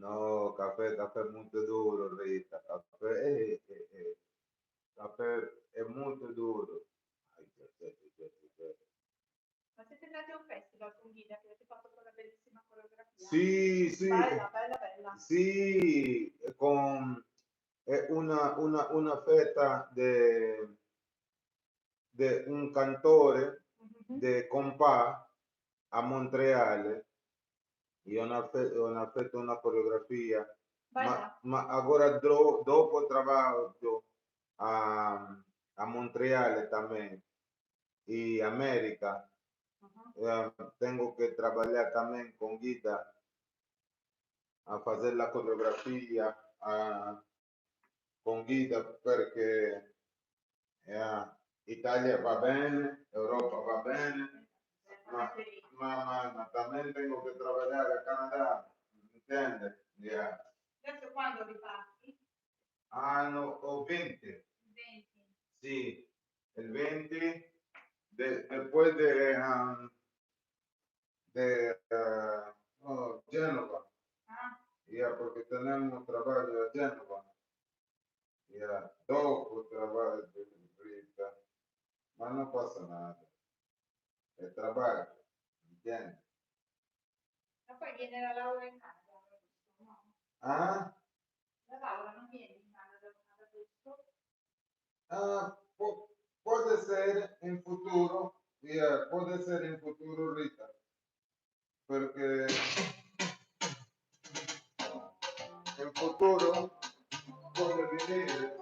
No, café es muy duro, Rita. Café è molto duro. Ai, che- Ma siete andati a un festival con Ghida che avete fatto quella bellissima coreografia? Sì, sì, Bella, bella, bella. sì, con una feta de un cantore Mhm. de compà a Montreale e ho fatto una coreografia, Bella. ma agora dopo trabalho a, a Montreale também e América, Mhm. tenho que trabalhar também com Guida a fazer a coreografia con Guida perché Italia va bene, Europa va bene, ma también tengo que trabajar a Canadá, ¿entiendes? Yeah. Adesso quando riparti? Anno o 20, 20. sí, el 20, después de Génova, Ah, yeah, porque tenemos trabajo a Génova, yeah, dopo trabajo de Rita, ma non passa nada, è trabajo, ¿entiendes? ma poi viene la laurea in Canada, no? Ah, La laurea non viene in Canada ad agosto? puede ser en futuro, yeah, puede ser en futuro, Rita, porque en futuro puede venir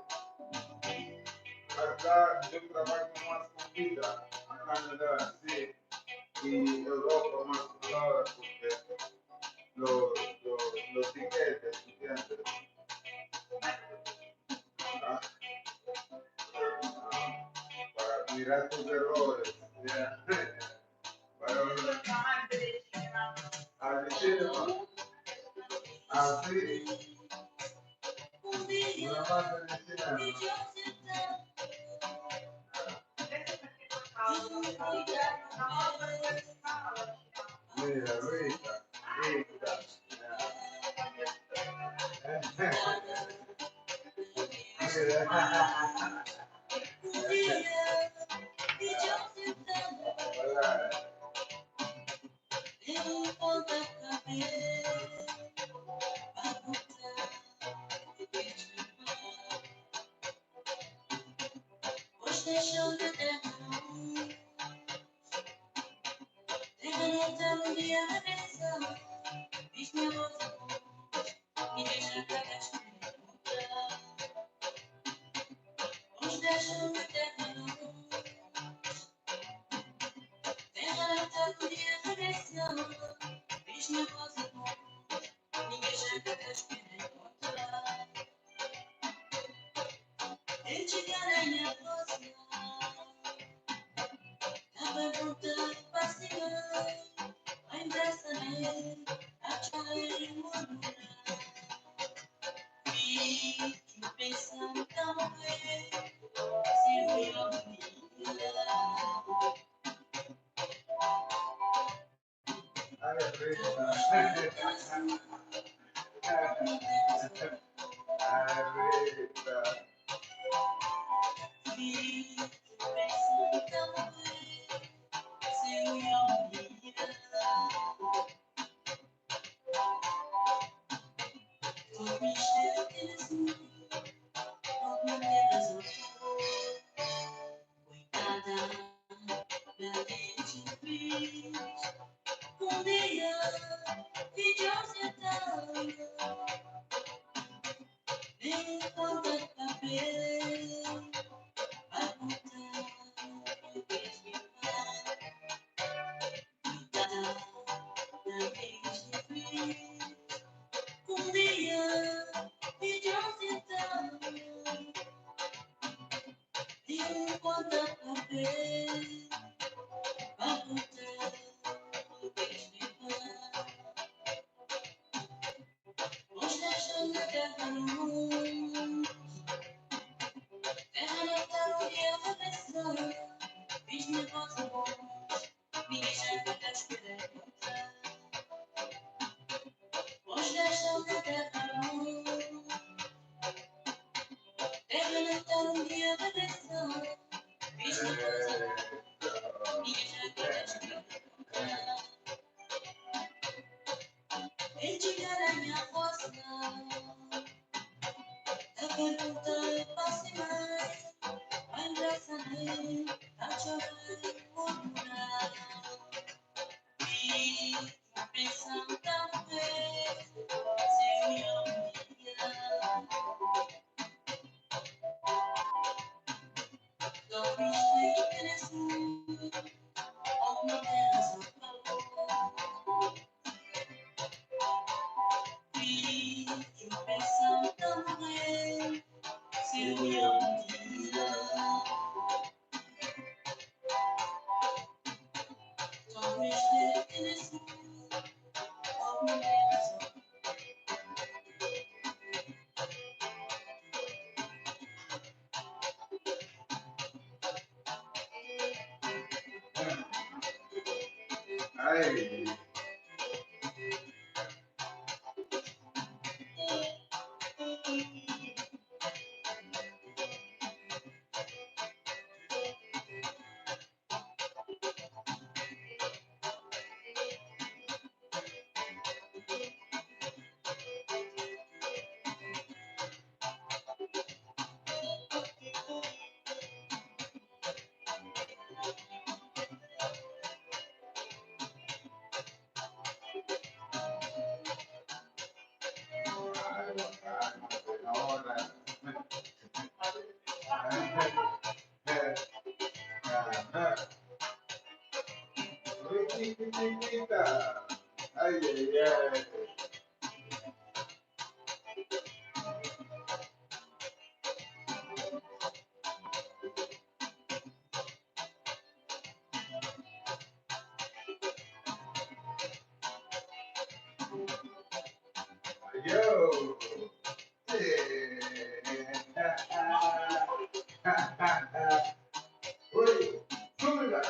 acá, yo trabajo más con vida, a Canadá, sí, y Europa más ahora, porque los tiquetes, ¿entiendes? Ah, para mirar tus errores, yeah. Para Amante del cinema. al cinema, así, una parte del cinema. Adesso perché facciamo no, per questo al cinema. Mira, Rita, Rita. Ay, ahora. Rita. Ay, ay, ay. Yo. Uy, súbela.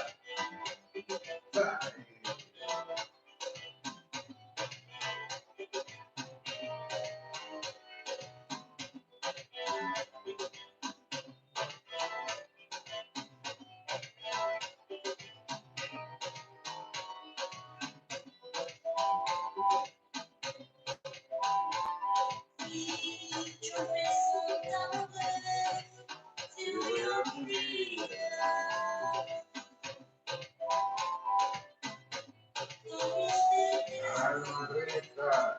Alma Rita.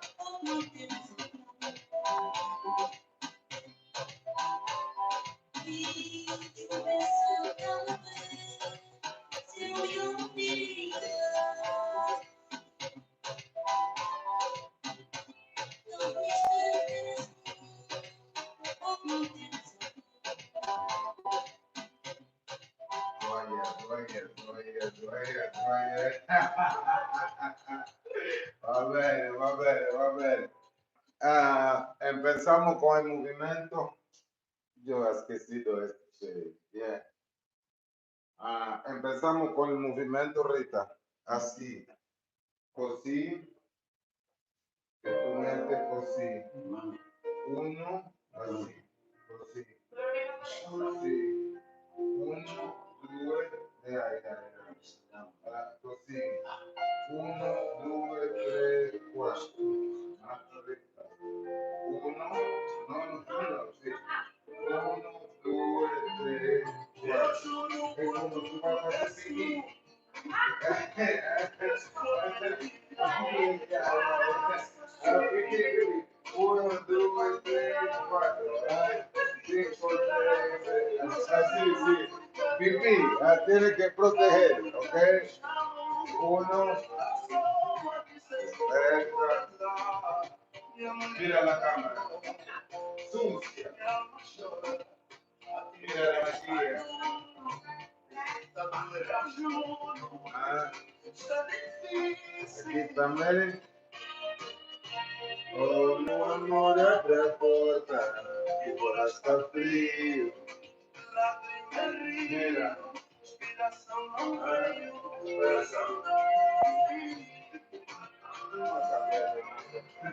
Vaya. Va bene, va bene, va bene. Empezamos con el movimiento. Yo esquecido esto, sí. Bien. Empezamos con el movimiento, Rita. Así. Cosí. Que tú metes cosí. Uno, así. Cosí. Así. Uno, due, così. Uno, due, tre, quattro. Aspetta. Uno, no, sì. Uno, due, tre, quattro. E quando tu vai a fare pipì, uno, due, tre, quattro. Cinco, sei, así, sí. Pipí, tiene que proteger, ¿ok? Uno, mira la cámara, sucia, mira la vacía. Aquí también. Oh, no amor reporta, y por hasta frío.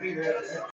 Mira.